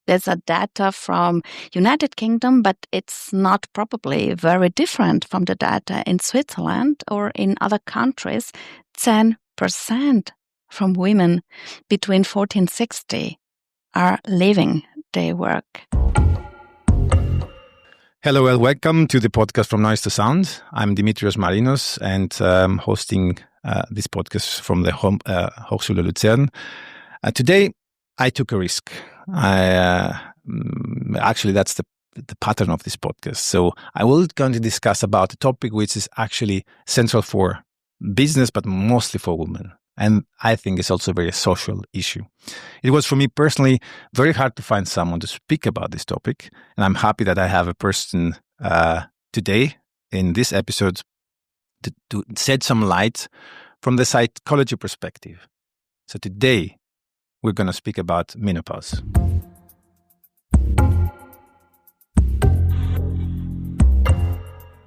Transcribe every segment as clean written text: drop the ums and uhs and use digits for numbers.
There's a data from United Kingdom, but it's not probably very different from the data in Switzerland or in other countries. 10% from women between 40 and 60 are leaving their work. Hello and welcome to the podcast From Noise to Sound. I'm Dimitrios Marinos and hosting this podcast from the Hochschule Luzern. Today, I took a risk. Actually, that's the pattern of this podcast. So I will going to discuss about a topic which is actually central for business, but mostly for women. And I think it's also a very social issue. It was for me personally very hard to find someone to speak about this topic. And I'm happy that I have a person today in this episode to shed some light from the psychology perspective. So today we're going to speak about menopause.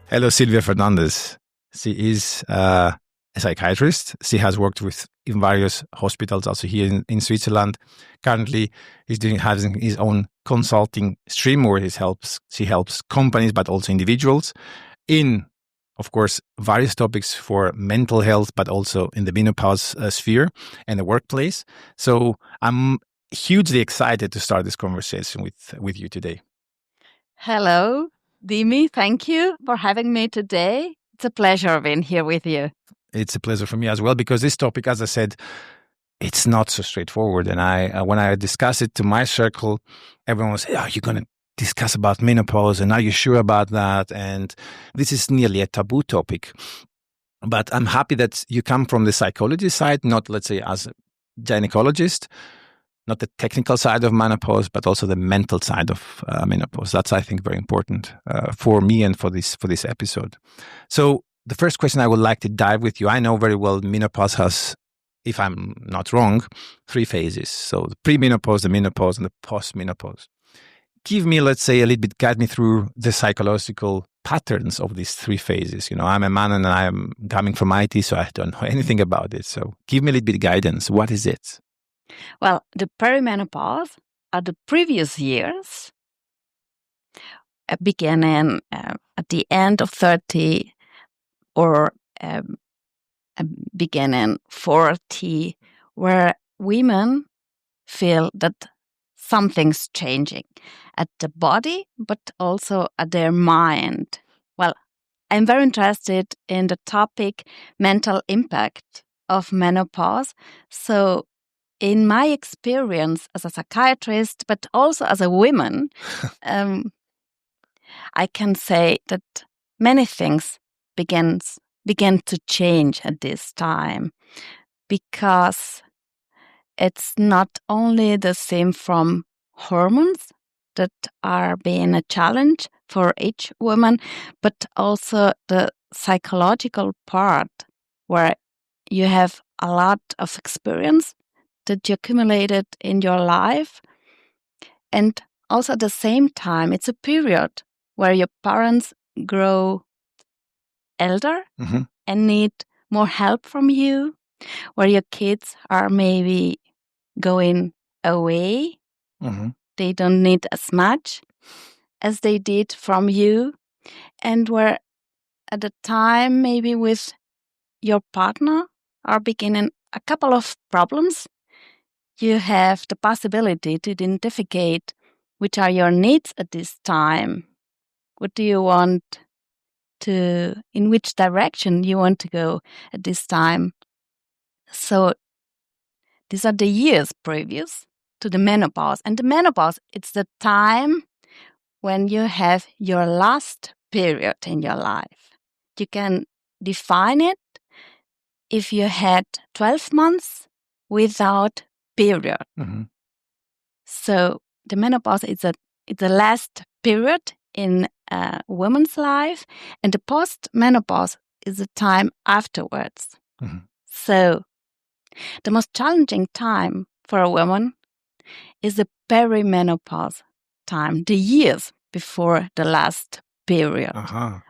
Hello, Silvia Fernández. She is a psychiatrist. She has worked in various hospitals, also here in Switzerland. Currently, he's having his own consulting stream where she helps companies, but also individuals in, of course, various topics for mental health, but also in the menopause sphere and the workplace. So I'm hugely excited to start this conversation with you today. Hello, Dimi. Thank you for having me today. It's a pleasure being here with you. It's a pleasure for me as well, because this topic, as I said, it's not so straightforward. And when I discuss it to my circle, everyone will say, "Oh, you're going to discuss about menopause, and are you sure about that?" And this is nearly a taboo topic. But I'm happy that you come from the psychology side, not, let's say, as a gynecologist, not the technical side of menopause, but also the mental side of menopause. That's, I think, very important for me and for this episode. So the first question I would like to dive with you, I know very well menopause has, if I'm not wrong, 3 phases. So the pre-menopause, the menopause, and the post-menopause. Give me, let's say, guide me through the psychological patterns of these 3 phases. You know, I'm a man and I'm coming from IT, so I don't know anything about it. So give me a little bit of guidance. What is it? Well, the perimenopause are the previous years, beginning at the end of 30 or beginning 40, where women feel that something's changing at the body, but also at their mind. Well, I'm very interested in the topic mental impact of menopause. So in my experience as a psychiatrist, but also as a woman, I can say that many things begin to change at this time, because it's not only the same from hormones that are being a challenge for each woman, but also the psychological part where you have a lot of experience that you accumulated in your life. And also at the same time, it's a period where your parents grow elder and need more help from you, where your kids are maybe going away. They don't need as much as they did from you. And where at the time, maybe with your partner, are beginning a couple of problems. You have the possibility to identify which are your needs at this time. What do you want in which direction you want to go at this time? So these are the years previous to the menopause. And the menopause, it's the time when you have your last period in your life. You can define it if you had 12 months without period. So the menopause is the last period in a woman's life, and the post-menopause is the time afterwards. So the most challenging time for a woman is the perimenopause time, the years before the last period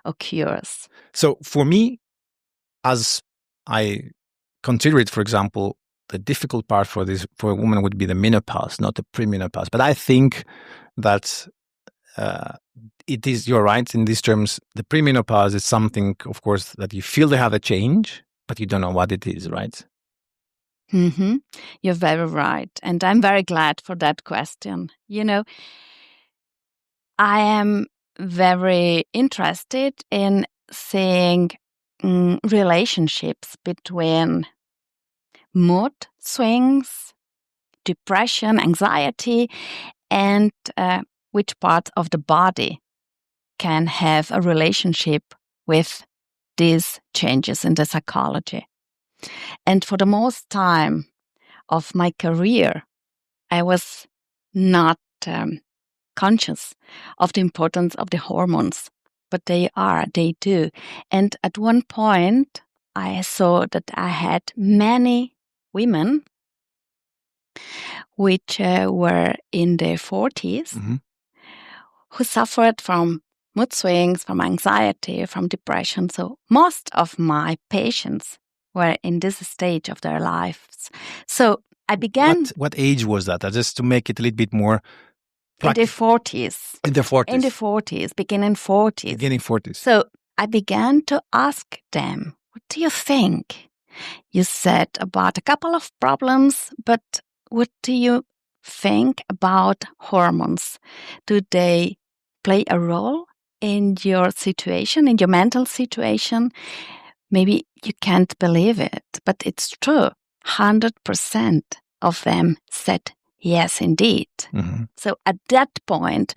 occurs. So for me, as I consider it, for example, the difficult part for a woman would be the menopause, not the pre-menopause. But I think that it is, you're right in these terms. The pre-menopause is something, of course, that you feel they have a change, but you don't know what it is, right? Mm-hmm. You're very right. And I'm very glad for that question. I am very interested in seeing relationships between mood swings, depression, anxiety, and which parts of the body can have a relationship with these changes in the psychology. And for the most time of my career, I was not conscious of the importance of the hormones, but they do. And at one point, I saw that I had many women which were in their 40s who suffered from mood swings, from anxiety, from depression. So most of my patients were in this stage of their lives. So I began... What age was that? Just to make it a little bit more... In the 40s. In the 40s. In the 40s, beginning 40s. Beginning 40s. So I began to ask them, what do you think? You said about a couple of problems, but what do you think about hormones? Do they play a role in your situation, in your mental situation? Maybe you can't believe it, but it's true. 100% of them said yes, indeed. Mm-hmm. So at that point,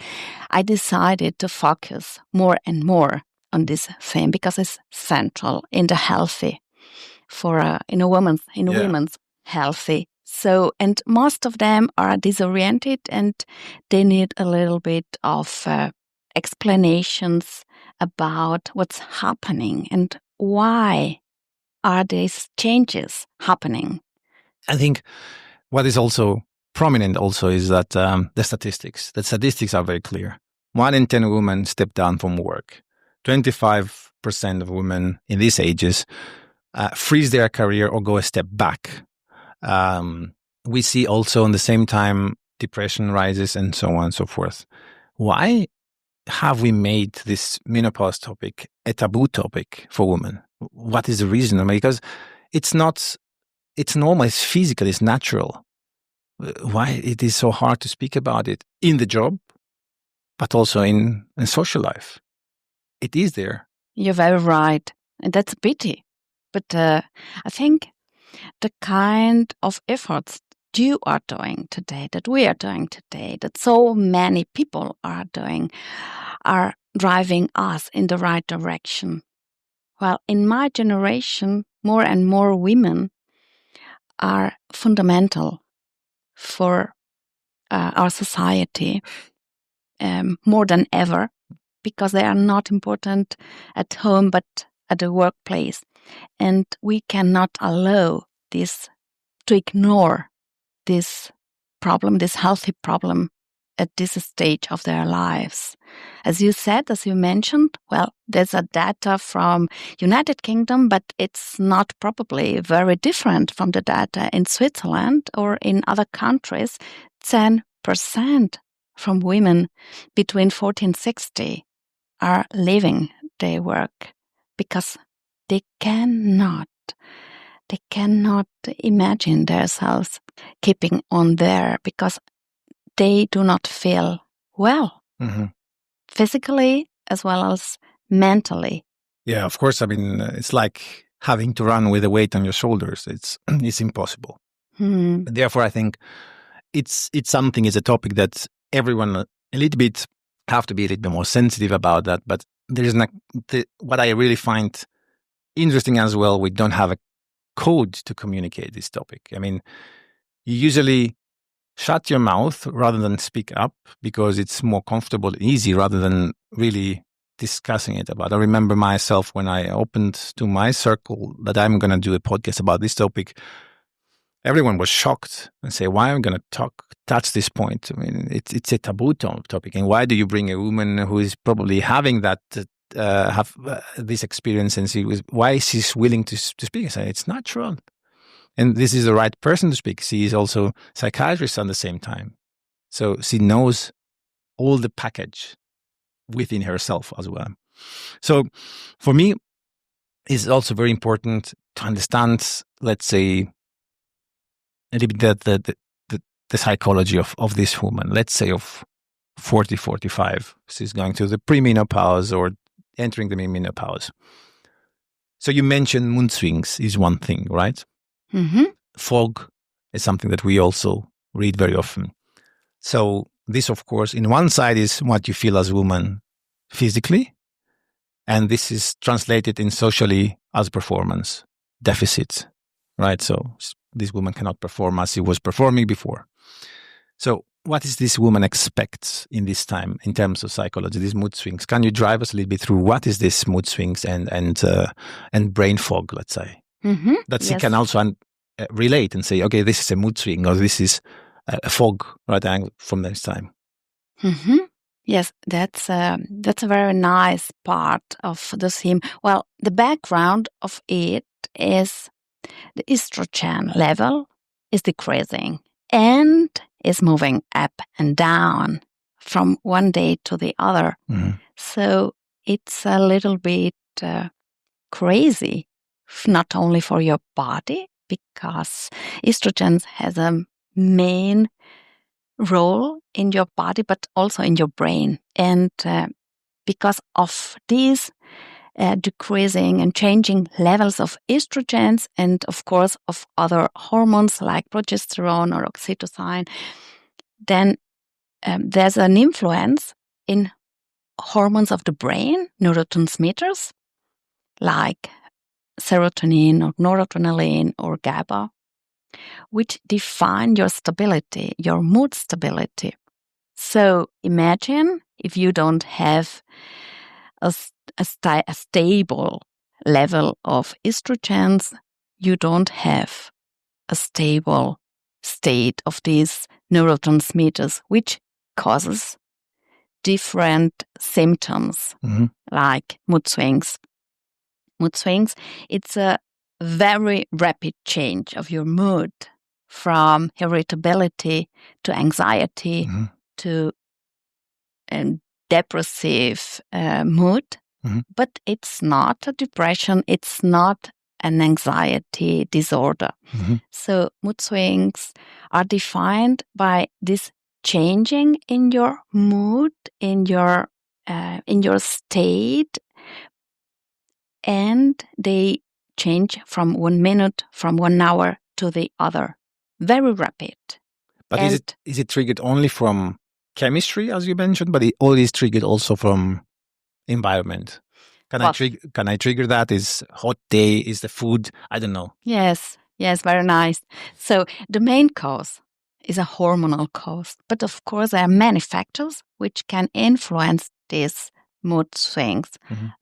I decided to focus more and more on this theme because it's central in the healthy in a woman's healthy. So, and most of them are disoriented and they need a little bit of explanations about what's happening and why are these changes happening. I think what is also prominent also is that the statistics are very clear. 1 in 10 women step down from work. 25% of women in these ages freeze their career or go a step back. We see also in the same time depression rises and so on and so forth. Why have we made this menopause topic a taboo topic for women? What is the reason? I mean, because it's normal, it's physical, it's natural. Why it is so hard to speak about it in the job, but also in social life? It is there. You're very right. And that's a pity. But I think the kind of efforts you are doing today, that we are doing today, that so many people are doing, are driving us in the right direction. Well, in my generation, more and more women are fundamental for our society more than ever, because they are not important at home but at the workplace. And we cannot allow this to ignore this problem, this healthy problem at this stage of their lives. As you said, as you mentioned, well, there's a data from United Kingdom, but it's not probably very different from the data in Switzerland or in other countries. 10% from women between 40 and 60 are leaving their work because they cannot imagine themselves keeping on there because they do not feel well, physically as well as mentally. Yeah, of course. I mean, it's like having to run with a weight on your shoulders. It's impossible. Therefore, I think it's a topic that everyone a little bit have to be a little bit more sensitive about that. But there is what I really find interesting as well, we don't have a code to communicate this topic. I mean, you usually shut your mouth rather than speak up because it's more comfortable and easy rather than really discussing it about. I remember myself when I opened to my circle that I'm going to do a podcast about this topic, everyone was shocked and say, why am I going to touch this point? I mean, it's a taboo topic. And why do you bring a woman who is probably having that, this experience and why she's willing to speak? I say, it's natural. And this is the right person to speak. She is also psychiatrist at the same time. So she knows all the package within herself as well. So for me, it's also very important to understand, let's say, a little bit the psychology of this woman, let's say of 40, 45. She's going through the pre-menopause or entering the menopause. So you mentioned mood swings is one thing, right? Mm-hmm. Fog is something that we also read very often. So this, of course, in one side is what you feel as a woman physically, and this is translated in socially as performance deficit, right? So this woman cannot perform as she was performing before. So what does this woman expect in this time in terms of psychology, these mood swings? Can you drive us a little bit through what is this mood swings and brain fog, let's say? Mm-hmm. That she can also relate and say, okay, this is a mood swing or this is a fog, right, from this time. Mm-hmm. Yes, that's a very nice part of the theme. Well, the background of it is the estrogen level is decreasing and is moving up and down from one day to the other. Mm-hmm. So it's a little bit crazy, not only for your body, because estrogen has a main role in your body, but also in your brain. And because of these decreasing and changing levels of estrogens and, of course, of other hormones like progesterone or oxytocin, then there's an influence in hormones of the brain, neurotransmitters like serotonin or noradrenaline or GABA, which define your stability, your mood stability. So imagine if you don't have a stable level of estrogens, you don't have a stable state of these neurotransmitters, which causes different symptoms like mood swings. Mood swings, it's a very rapid change of your mood from irritability to anxiety to depressive mood. But it's not a depression, it's not an anxiety disorder. So mood swings are defined by this changing in your mood, in your state, and they change from 1 minute, from 1 hour to the other. Very rapid. But is it triggered only from chemistry, as you mentioned, but it all is triggered also from environment? Can I trigger that? Is hot day, is the food? I don't know. Yes, very nice. So the main cause is a hormonal cause, but of course there are many factors which can influence this mood swings.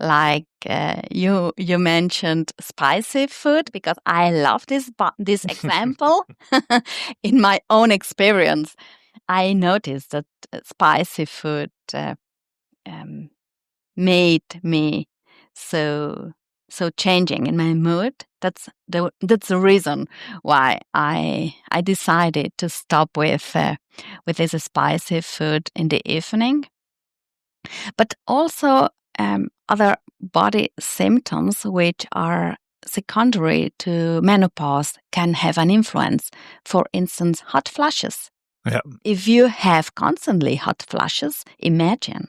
Like you mentioned spicy food, because I love this example. In my own experience, I noticed that spicy food made me so changing in my mood. That's the reason why I decided to stop with this spicy food in the evening. But also other body symptoms which are secondary to menopause can have an influence. For instance, hot flushes. Yeah. If you have constantly hot flushes, imagine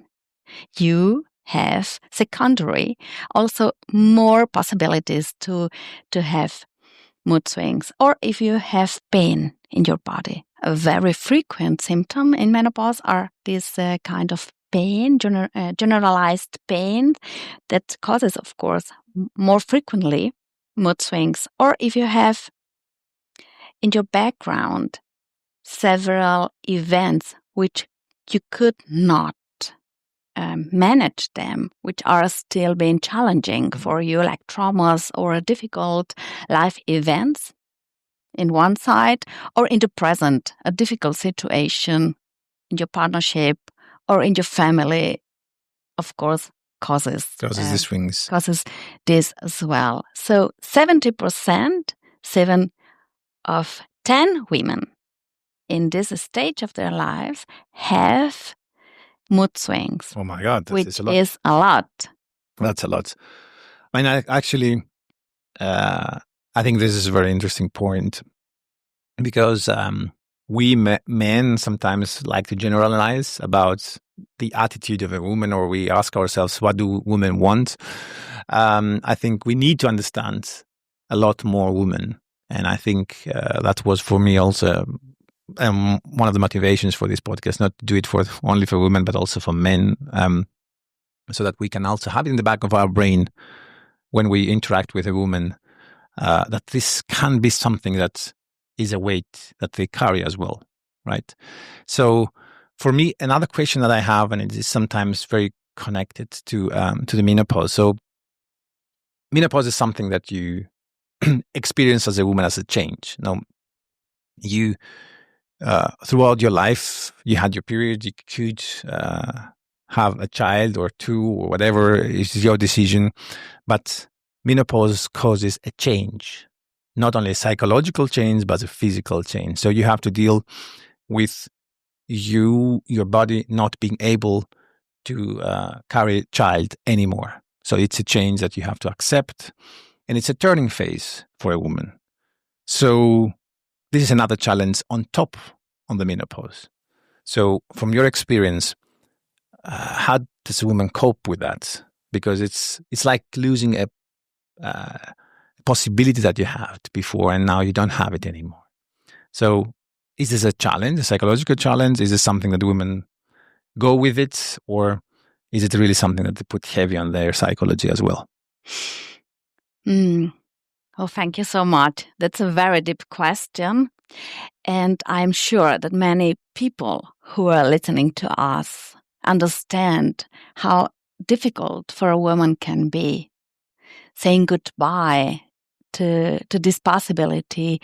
you have secondary also more possibilities to have mood swings. Or if you have pain in your body, a very frequent symptom in menopause are this kind of pain, generalized pain that causes, of course, more frequently mood swings. Or if you have in your background several events which you could not manage them, which are still being challenging for you, like traumas or difficult life events in one side, or in the present, a difficult situation in your partnership or in your family, of course, causes the swings. Causes this as well. So 70%, of 10 women in this stage of their lives have mood swings. Oh my God, which is a lot. Is a lot. That's a lot. I mean, I think this is a very interesting point because we men sometimes like to generalize about the attitude of a woman, or we ask ourselves, what do women want? I think we need to understand a lot more women. And I think that was for me also one of the motivations for this podcast, not to do it only for women, but also for men, so that we can also have it in the back of our brain when we interact with a woman, that this can be something that is a weight that they carry as well, right? So for me, another question that I have, and it is sometimes very connected to the menopause. So menopause is something that you experience as a woman as a change. Now, you throughout your life, you had your period. You could have a child or two or whatever is your decision, but menopause causes a change, not only a psychological change but a physical change. So you have to deal with your body not being able to carry a child anymore. So it's a change that you have to accept, and it's a turning phase for a woman. So this is another challenge on top on the menopause. So from your experience, how does a woman cope with that? Because it's like losing a possibility that you had before, and now you don't have it anymore. So is this a challenge, a psychological challenge? Is this something that women go with it, or is it really something that they put heavy on their psychology as well? Oh, thank you so much. That's a very deep question. And I'm sure that many people who are listening to us understand how difficult for a woman can be saying goodbye to this possibility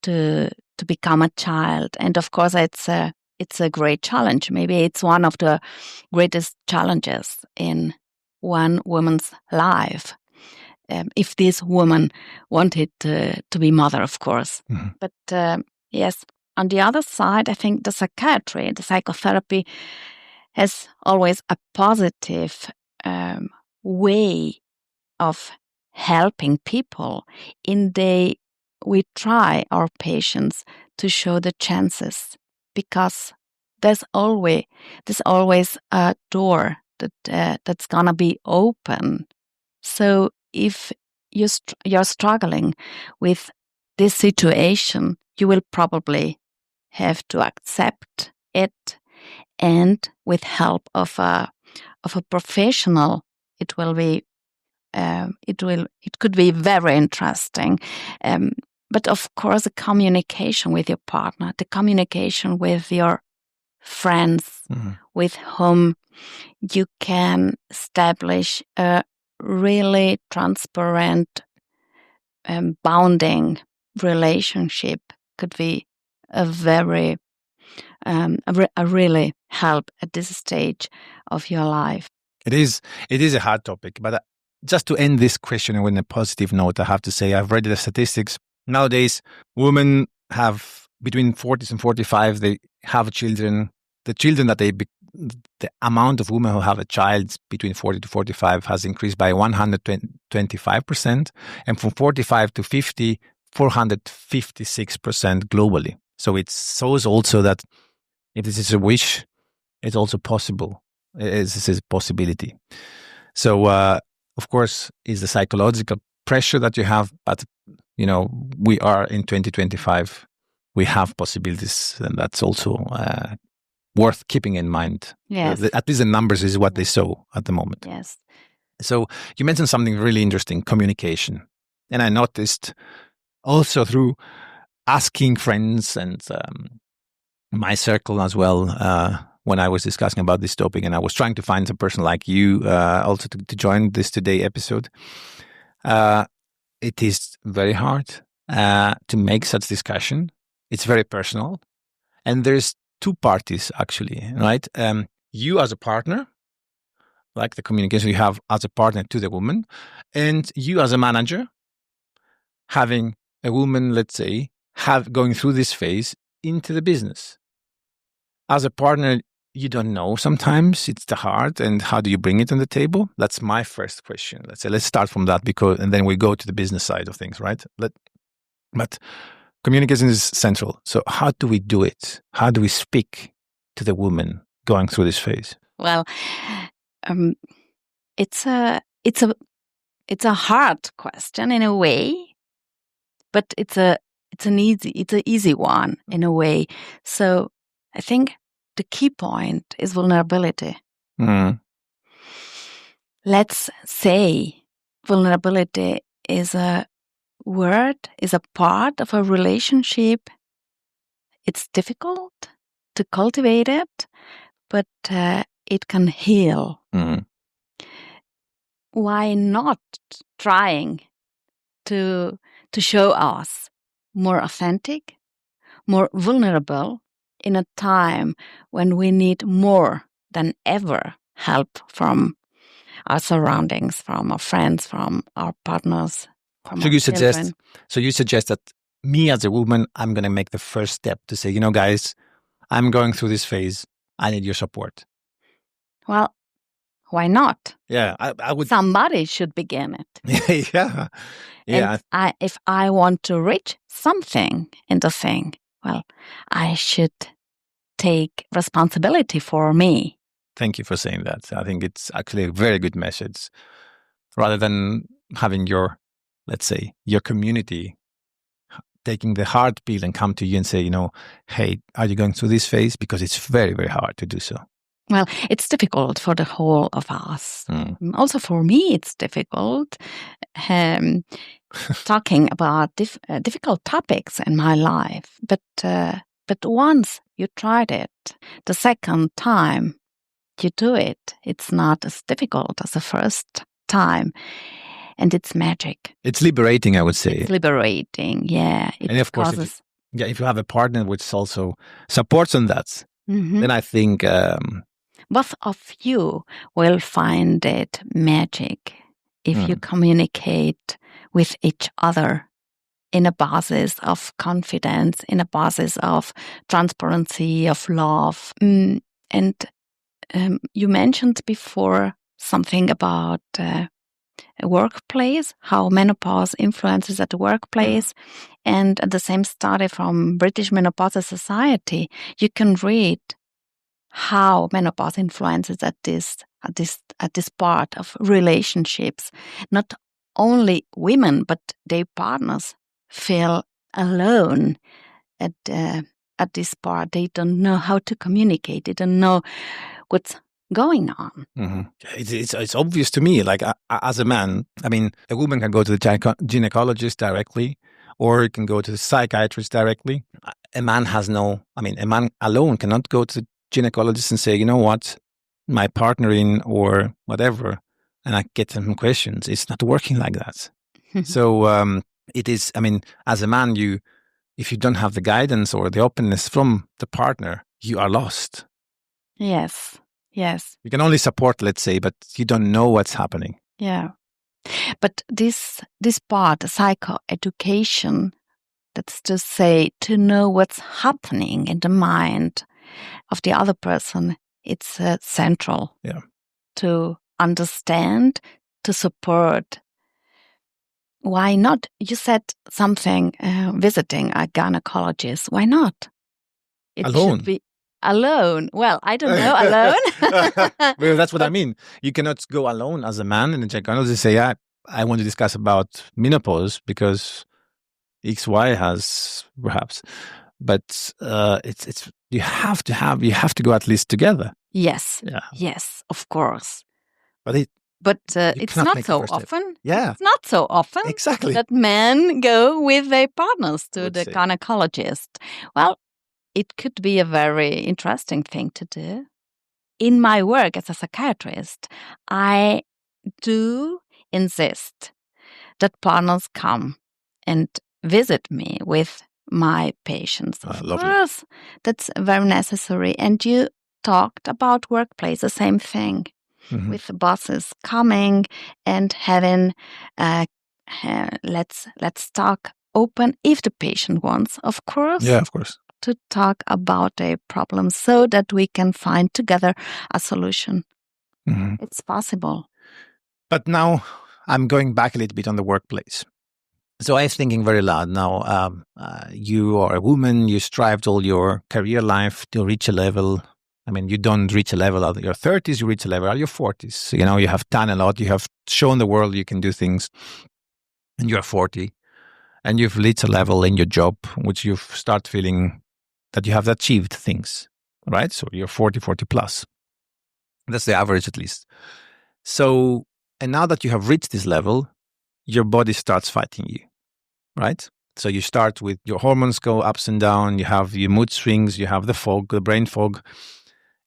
to become a child. And of course, it's a great challenge. Maybe it's one of the greatest challenges in one woman's life. If this woman wanted to be mother, of course. Mm-hmm. But yes, on the other side, I think the psychiatry, the psychotherapy has always a positive way of helping people we try our patients to show the chances, because there's always a door that's gonna be open. So if you're struggling with this situation, you will probably have to accept it, and with help of a professional, it could be very interesting. But of course, the communication with your partner, the communication with your friends, with whom you can establish a really transparent, bounding relationship, could be a really help at this stage of your life. It is a hard topic, but just to end this question with a positive note, I have to say I've read the statistics. Nowadays, women have between 40s and 45, they have children. The children that the amount of women who have a child between 40 to 45 has increased by 125%, and from 45 to 50, 456% globally. So it shows also that if this is a wish, it's also possible. This is a possibility. So, of course, is the psychological pressure that you have, but we are in 2025. We have possibilities, and that's also worth keeping in mind. Yes. At least the numbers is what they show at the moment. Yes. So you mentioned something really interesting, communication. And I noticed also through asking friends and my circle as well, when I was discussing about this topic, and I was trying to find a person like you also to join this today episode. It is very hard to make such discussion. It's very personal. And there's two parties, actually, right? You as a partner, like the communication you have as a partner to the woman, and you as a manager, having a woman, let's say, going through this phase into the business. As a partner, you don't know sometimes, it's the heart, and how do you bring it on the table? That's my first question. Let's start from that, and then we go to the business side of things, right? But communication is central. So how do we do it? How do we speak to the woman going through this phase? Well, it's a hard question in a way, but it's an easy one in a way. So I think the key point is vulnerability. Mm. Let's say vulnerability is a part of a relationship. It's difficult to cultivate it, but it can heal. Mm. Why not trying to show us more authentic, more vulnerable in a time when we need more than ever help from our surroundings, from our friends, from our partners, from our children. So you suggest that me as a woman, I'm going to make the first step to say, guys, I'm going through this phase. I need your support. Well, why not? Yeah, I would. Somebody should begin it. Yeah. And if I want to reach something in the thing, well, I should take responsibility for me. Thank you for saying that. I think it's actually a very good message. Rather than having your community taking the hard pill and come to you and say, hey, are you going through this phase? Because it's very, very hard to do so. Well, it's difficult for the whole of us. Also for me, it's difficult talking about difficult topics in my life. But once you tried it, the second time you do it, it's not as difficult as the first time. And it's magic. It's liberating, I would say. It's liberating, yeah. And of course, if you have a partner which also supports on that, then I think both of you will find it magic if you communicate with each other in a basis of confidence, in a basis of transparency, of love. And you mentioned before something about a workplace, how menopause influences at the workplace. And at the same study from British Menopause Society, you can read how menopause influences at this part of relationships. Not only women, but their partners feel alone at this part. They don't know how to communicate. They don't know what's going on. Mm-hmm. It's obvious to me. Like as a man, I mean, a woman can go to the gynecologist directly, or it can go to the psychiatrist directly. A man alone cannot go to the gynecologist and say, you know what, my partner or whatever, and I get some questions. It's not working like that. So it is. I mean, as a man, if you don't have the guidance or the openness from the partner, you are lost. Yes. You can only support, let's say, but you don't know what's happening. Yeah. But this part, psychoeducation, that's to say, to know what's happening in the mind of the other person, it's central. Yeah. To understand, to support. Why not? You said something, visiting a gynecologist. Why not? It alone. Should be alone. Well, I don't know, alone. Well, that's what I mean. You cannot go alone as a man in a gynecologist and say, I want to discuss about menopause because XY has perhaps. But it's you have to go at least together. Yes. Yeah. Yes, of course. But it's not so often. Yeah. It's not so often exactly that men go with their partners to the gynecologist. Well, it could be a very interesting thing to do. In my work as a psychiatrist, I do insist that partners come and visit me with my patients. Of course, that's very necessary. And you talked about workplace, the same thing. Mm-hmm. With the bosses coming and having, let's talk open, if the patient wants, of course. Yeah, of course. To talk about a problem so that we can find together a solution. Mm-hmm. It's possible. But now I'm going back a little bit on the workplace. So I'm thinking very loud now. You are a woman, you strived all your career life to reach a level. I mean, you don't reach a level at your 30s, you reach a level at your 40s. You know, you have done a lot, you have shown the world you can do things, and you're 40, and you've reached a level in your job which you start feeling that you have achieved things, right? So you're 40 plus. That's the average at least. So, and now that you have reached this level, your body starts fighting you, right? So you start with your hormones go ups and down, you have your mood swings, you have the fog, the brain fog.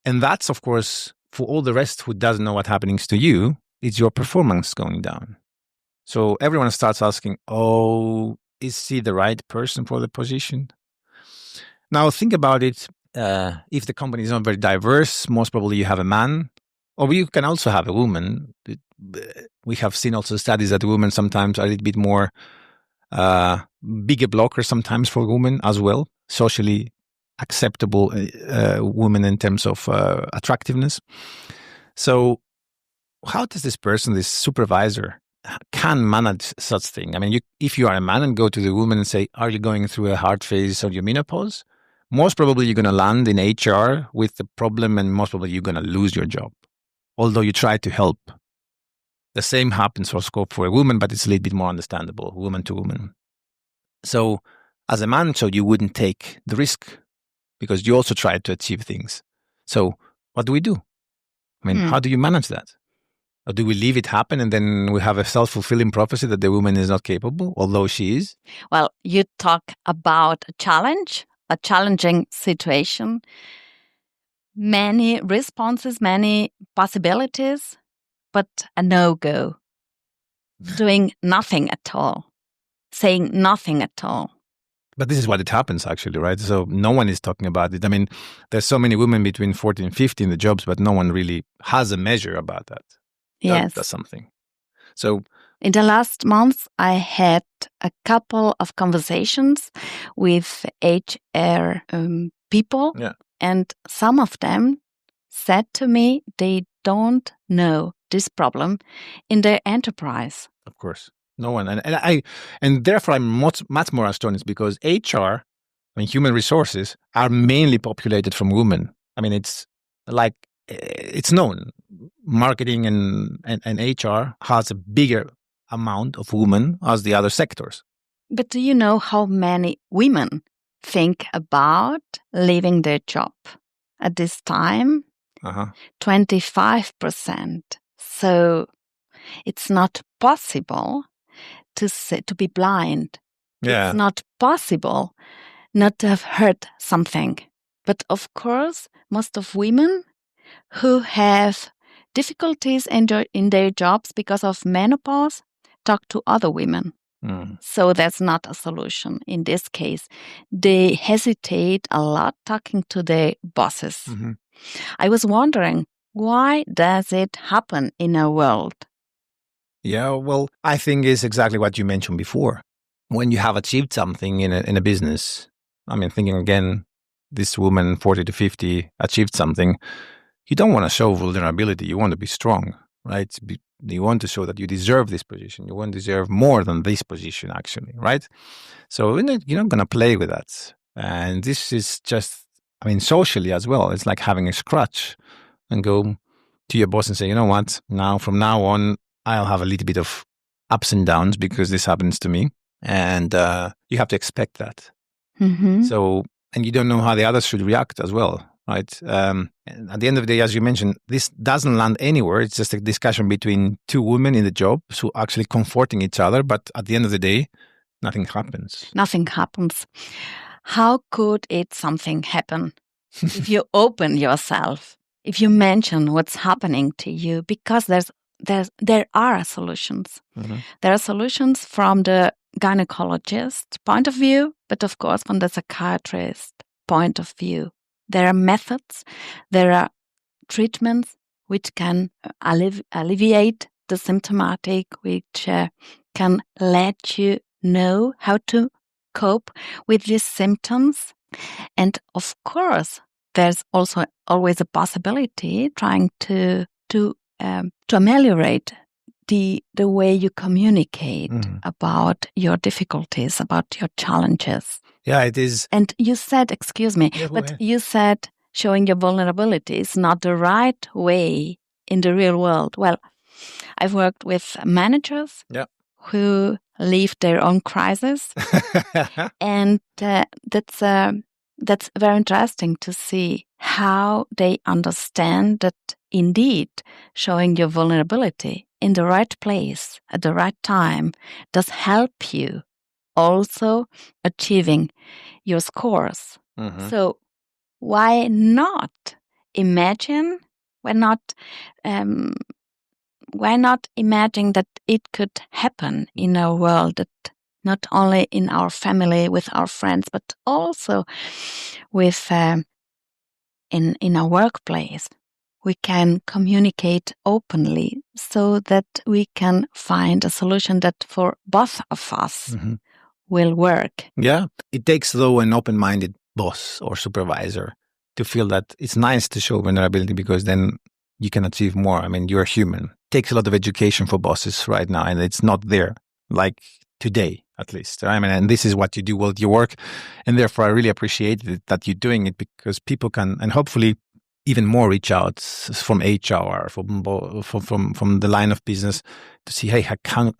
And that's, of course, for all the rest who doesn't know what happening to you, it's your performance going down. So everyone starts asking, oh, is he the right person for the position? Now think about it. If the company is not very diverse, most probably you have a man, or you can also have a woman. We have seen also studies that women sometimes are a little bit more bigger blocker sometimes for women as well, socially acceptable women in terms of attractiveness. So how does this person, this supervisor, can manage such thing? I mean, if you are a man and go to the woman and say, are you going through a hard phase of your menopause? Most probably you're going to land in HR with the problem, and most probably you're going to lose your job, although you try to help. The same happens for scope for a woman, but it's a little bit more understandable, woman to woman. So as a man, so you wouldn't take the risk because you also try to achieve things. So what do we do? I mean, how do you manage that? Or do we leave it happen and then we have a self-fulfilling prophecy that the woman is not capable, although she is? Well, you talk about a challenge, a challenging situation, many responses, many possibilities, but a no-go. Doing nothing at all, saying nothing at all. But this is what it happens actually, right? So no one is talking about it. I mean, there's so many women between 40 and 50 in the jobs, but no one really has a measure about that. Yes. That's something. So in the last months, I had a couple of conversations with HR people, and some of them said to me they don't know this problem in their enterprise. Of course, no one, and therefore I'm much more astonished because HR, I mean, human resources are mainly populated from women. I mean, it's like it's known. Marketing and HR has a bigger amount of women as the other sectors. But do you know how many women think about leaving their job at this time? 25%. So it's not possible to be blind. Yeah. It's not possible not to have heard something. But of course, most of women who have difficulties in their jobs because of menopause talk to other women. So that's not a solution in this case. They hesitate a lot talking to their bosses. I was wondering, why does it happen in our world? Yeah, well, I think it's exactly what you mentioned before. When you have achieved something in a business, I mean, thinking again, this woman 40 to 50 achieved something, you don't want to show vulnerability. You want to be strong, right? You want to show that you deserve this position. You want to deserve more than this position, actually, right? So you're not going to play with that. And this is just, I mean, socially as well. It's like having a scratch and go to your boss and say, you know what, from now on, I'll have a little bit of ups and downs because this happens to me. And you have to expect that. So, and you don't know how the others should react as well, right? And at the end of the day, as you mentioned, this doesn't land anywhere. It's just a discussion between two women in the job who are actually comforting each other. But at the end of the day, nothing happens. Nothing happens. How could something happen if you open yourself, if you mention what's happening to you? Because there are solutions. There are solutions from the gynecologist point of view, but of course from the psychiatrist point of view. There are methods, there are treatments which can alleviate the symptomatic, which can let you know how to cope with these symptoms. And of course, there's also always a possibility trying to ameliorate the way you communicate about your difficulties, about your challenges. Yeah, it is. And you said, excuse me, but you said showing your vulnerability is not the right way in the real world. Well, I've worked with managers who leave their own crisis. And that's very interesting to see how they understand that indeed showing your vulnerability in the right place at the right time does help you also achieving your scores. So why not imagine? Why not imagine that it could happen in our world, that not only in our family, with our friends, but also with in our workplace. We can communicate openly so that we can find a solution that for both of us will work. Yeah, it takes though an open-minded boss or supervisor to feel that it's nice to show vulnerability, because then you can achieve more. I mean, you're human. It takes a lot of education for bosses right now, and it's not there like today, at least. I mean, and this is what you do with your work, and therefore I really appreciate it that you're doing it, because people can, and hopefully even more, reach out from HR, from the line of business to see, hey,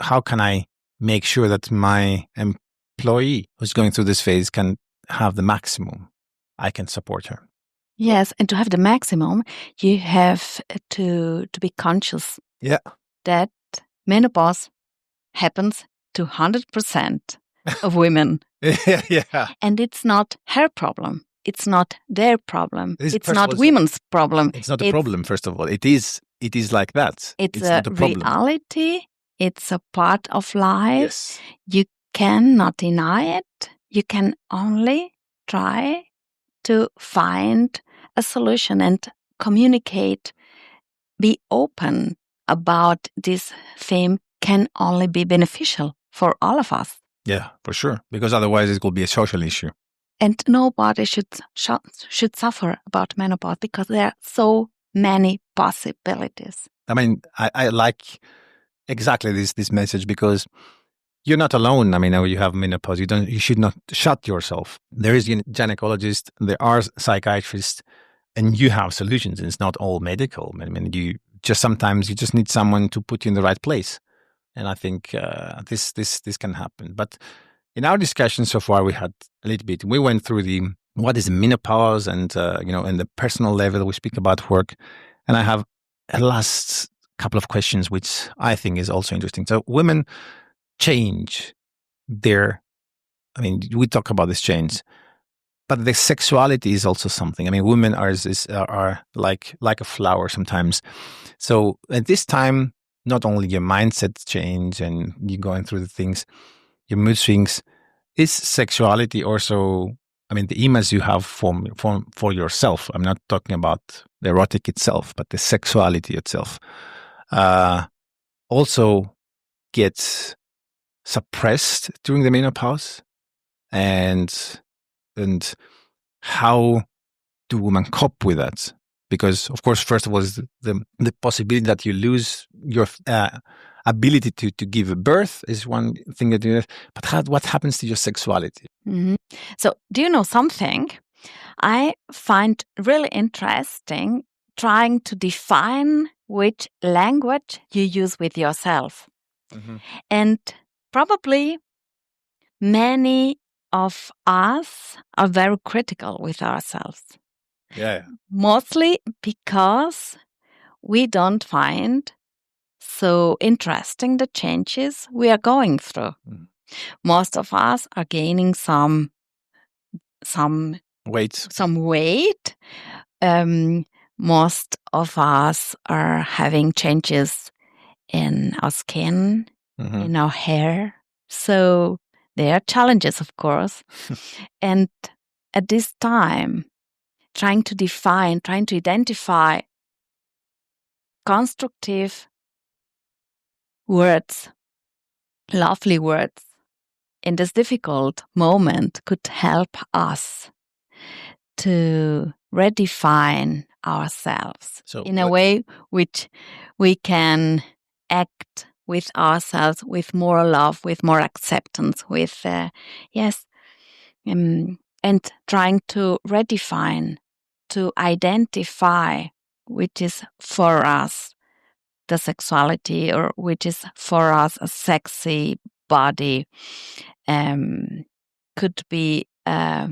how can I make sure that my employee who's going through this phase can have the maximum? I can support her. Yes, and to have the maximum, you have to be conscious that menopause happens to 100% of women. And it's not her problem. It's not their problem. It's not women's problem. It's not a problem, first of all. It is like that. It's a reality. It's a part of life. Yes. You cannot deny it. You can only try to find a solution and communicate, be open about this theme can only be beneficial for all of us. Yeah, for sure. Because otherwise it will be a social issue. And nobody should suffer about menopause, because there are so many possibilities. I mean, I like exactly this message, because you're not alone. I mean, you have menopause. You should not shut yourself. There is gynecologist, there are psychiatrists, and you have solutions. And it's not all medical. I mean, sometimes you just need someone to put you in the right place. And I think this can happen. But in our discussion so far, we had a little bit. We went through what is menopause, and and the personal level. We speak about work, and I have a last couple of questions, which I think is also interesting. So women change their. I mean, we talk about this change, but the sexuality is also something. I mean, women are like a flower sometimes. So at this time, not only your mindset change and you going through the things, your mood swings, is sexuality also, I mean, the image you have for yourself. I'm not talking about the erotic itself, but the sexuality itself also gets suppressed during the menopause. And how do women cope with that? Because, of course, first of all, is the possibility that you lose your ability to give birth is one thing that you have. But what happens to your sexuality? Mm-hmm. So, do you know something? I find really interesting trying to define which language you use with yourself. Mm-hmm. And probably many of us are very critical with ourselves. Yeah. Mostly because we don't find so interesting the changes we are going through. Mm. Most of us are gaining some weight. Most of us are having changes in our skin, mm-hmm. in our hair. So there are challenges, of course. And at this time, trying to identify constructive words, lovely words in this difficult moment could help us to redefine ourselves in a way which we can act with ourselves with more love, with more acceptance, with and trying to redefine, to identify which is for us the sexuality, or which is for us a sexy body, could be a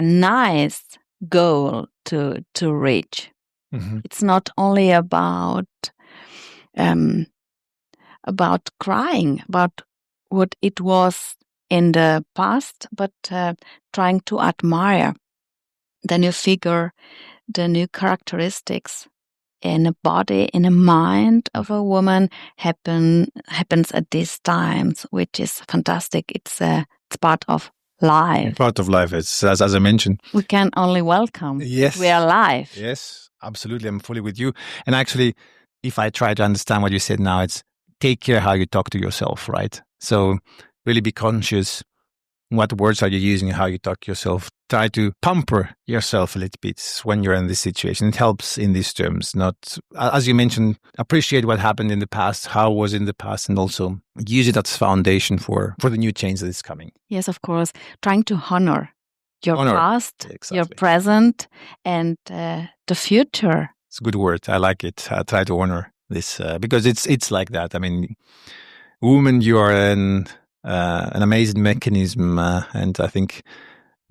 nice goal to reach. Mm-hmm. It's not only about crying about what it was in the past, but trying to admire the new figure, the new characteristics in a body, in a mind of a woman happens at these times, which is fantastic. It's part of life. Part of life. It's as I mentioned. We can only welcome. Yes, we are alive. Yes, absolutely. I'm fully with you. And actually, if I try to understand what you said now, it's take care how you talk to yourself, right? So really be conscious. What words are you using? How you talk to yourself? Try to pamper yourself a little bit when you're in this situation. It helps in these terms. Not, as you mentioned, appreciate what happened in the past, how it was in the past, and also use it as foundation for the new change that is coming. Yes, of course. Trying to honor your past, exactly. your present, and the future. It's a good word. I like it. I try to honor this because it's like that. I mean, woman, you are an amazing mechanism, and I think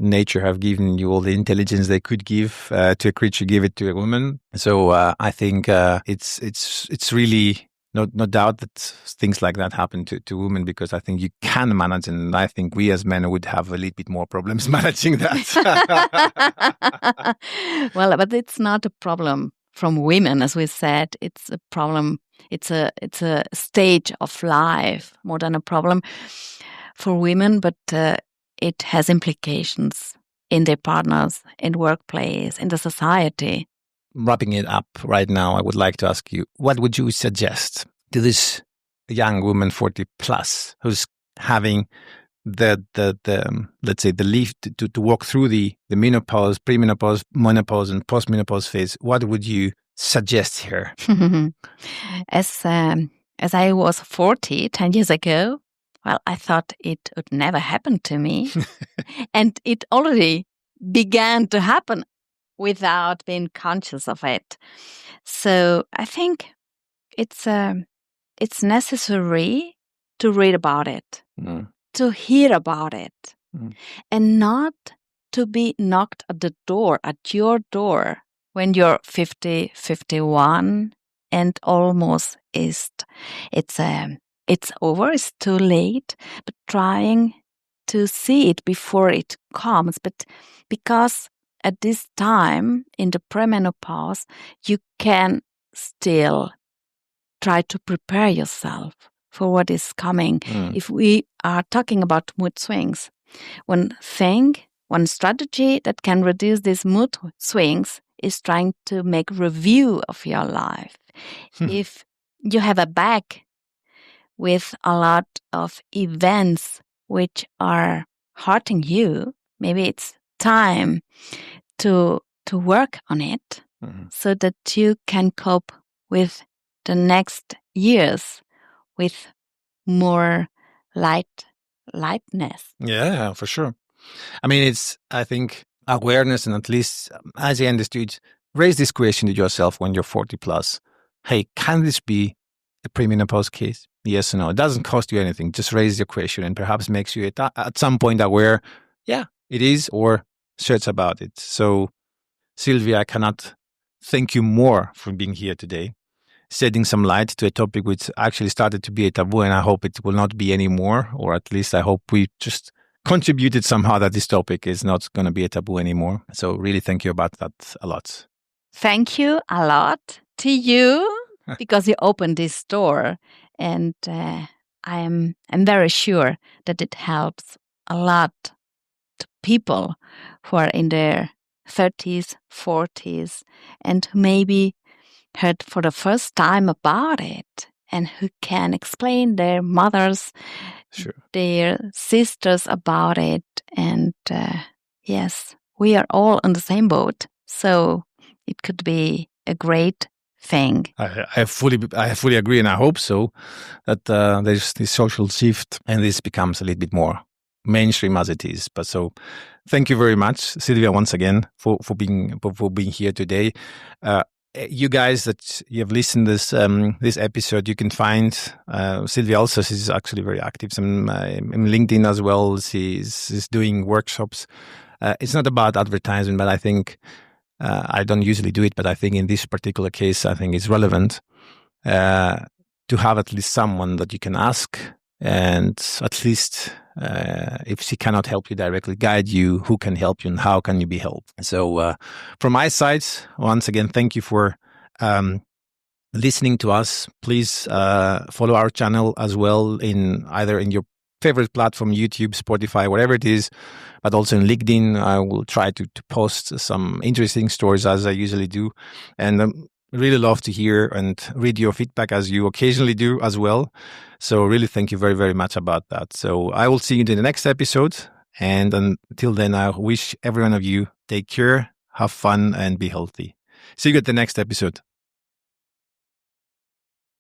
nature have given you all the intelligence they could give to a creature, give it to a woman. So I think it's really no doubt that things like that happen to women, because I think you can manage, and I think we as men would have a little bit more problems managing that. Well, but it's not a problem from women, as we said. It's a problem. It's a stage of life more than a problem for women, but it has implications in their partners, in workplace, in the society. Wrapping it up right now, I would like to ask you, what would you suggest to this young woman 40 plus who's having the let's say the leap to walk through the menopause, pre-menopause, menopause, and post-menopause phase? What would you suggest here? As I was 40, 10 years ago, well, I thought it would never happen to me. And it already began to happen without being conscious of it. So I think it's necessary to read about it, to hear about it, and not to be knocked at the door, at your door, when you're 50, 51, and almost it's over, it's too late, but trying to see it before it comes. But because at this time in the premenopause, you can still try to prepare yourself for what is coming. If we are talking about mood swings, one strategy that can reduce these mood swings is trying to make review of your life. If you have a bag with a lot of events which are hurting you, maybe it's time to work on it so that you can cope with the next years with more lightness. Yeah, for sure. I mean, I think awareness, and at least as I understood, raise this question to yourself when you're 40 plus. Hey, can this be a premenopause case? Yes or no? It doesn't cost you anything. Just raise your question, and perhaps makes you at some point aware, yeah, it is, or search about it. So, Silvia, I cannot thank you more for being here today, shedding some light to a topic which actually started to be a taboo, and I hope it will not be anymore, or at least I hope we just contributed somehow that this topic is not going to be a taboo anymore. So really thank you about that a lot. Thank you a lot to you because you opened this door, and I'm very sure that it helps a lot to people who are in their 30s, 40s, and who maybe heard for the first time about it, and who can explain their mothers, their sisters about it. And yes, we are all in the same boat. So it could be a great thing. I fully agree, and I hope so that there's this social shift and this becomes a little bit more mainstream as it is. But so, thank you very much, Silvia, once again for being here today. You guys that you have listened this episode, you can find Silvia also. She's actually very active in LinkedIn as well. She's doing workshops. It's not about advertising, but I think I don't usually do it. But I think in this particular case, I think it's relevant to have at least someone that you can ask, and at least if she cannot help you directly, guide you who can help you and how can you be helped. So from my side, once again, thank you for listening to us. Please follow our channel as well in either in your favorite platform, YouTube, Spotify, whatever it is, but also in LinkedIn. I will try to post some interesting stories as I usually do. And really love to hear and read your feedback as you occasionally do as well. So really thank you very, very much about that. So I will see you in the next episode. And until then, I wish every one of you take care, have fun, and be healthy. See you at the next episode.